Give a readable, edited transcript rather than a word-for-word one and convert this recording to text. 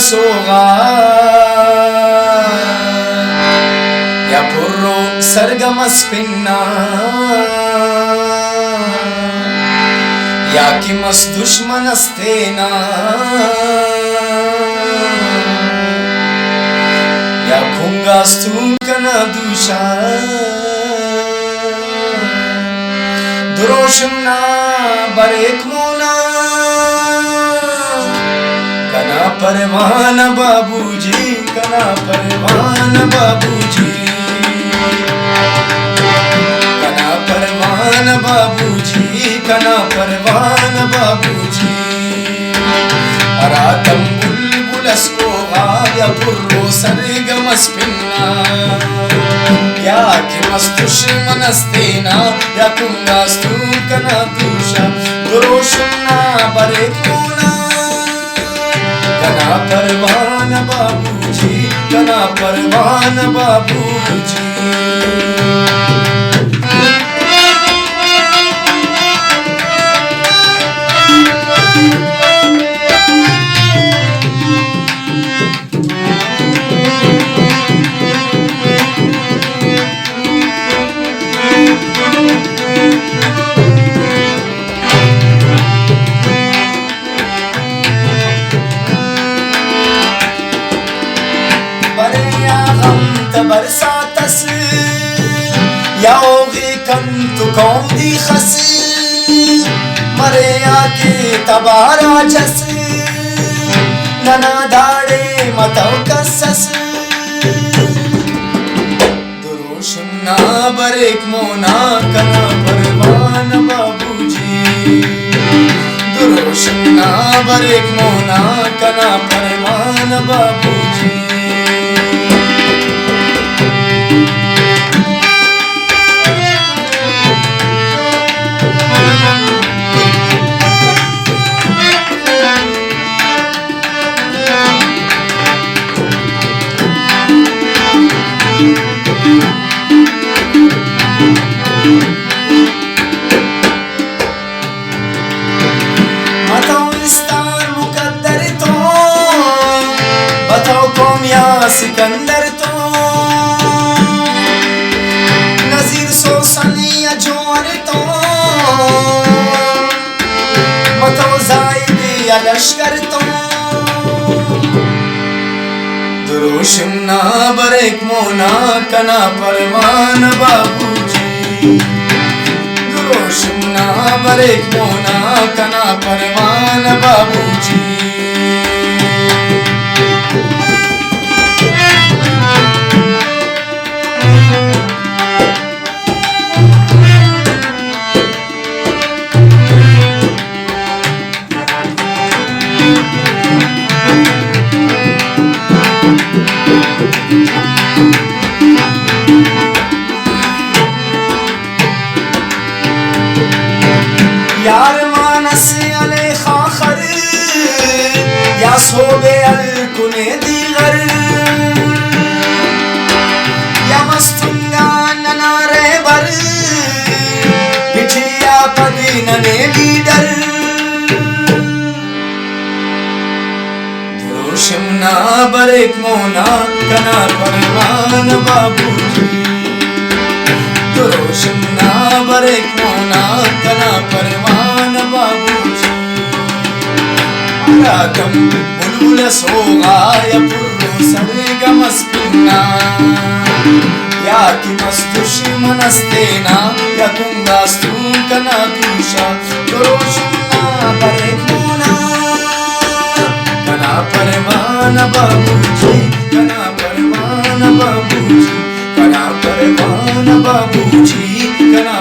soga ya purro sargamas pinna ya ki mas dushmanastena ya kungastum kana dusha duroshna barek mona kana parwana babuji kana parwana babuji kana parwana babuji kana parwana babuji aratam bulbulas ko ya purro sargamas pinna ya ki mastushmanastena ya kungastu kana dusha duroshna barekuna kana parwana babuji kana parwana babuji برساتس یا اوغی کنتو کوندی خس مریا کی تبارا جس ننا داڑے متو کسس دروشم نا بریک مونا کنا پروان بابوجی دروشم نا بریک مونا کنا پروان بابوجی Sikandar तो नजीर सोसनी अजोर तो मतो जायद या लश्कर तो दुरोशम ना break Mona कना परवान बाबूजी दुरोशम ना बरेक मोना कना परवान बाबूजी यार मानस अले खाखर या सोबे अल कुने दीगर या मस्तुंगा ननारे बर पिछिया पदी नने लीडर दुरोशम ना बरेक मोना कना परवान बाबूजी दुरोशम ना बरेक मोना कना परवान बाबूजी रागम बुलबुल सोगा या पुर्रो सरगमस पिन्ना या की मस्तुश्मनस्तेना या कुंगास्तु कना दूषा दुरोशम ना बरेक मोना कना परवान बाबूजी कना परवान बाबूजी कना परवान बाबूजी कना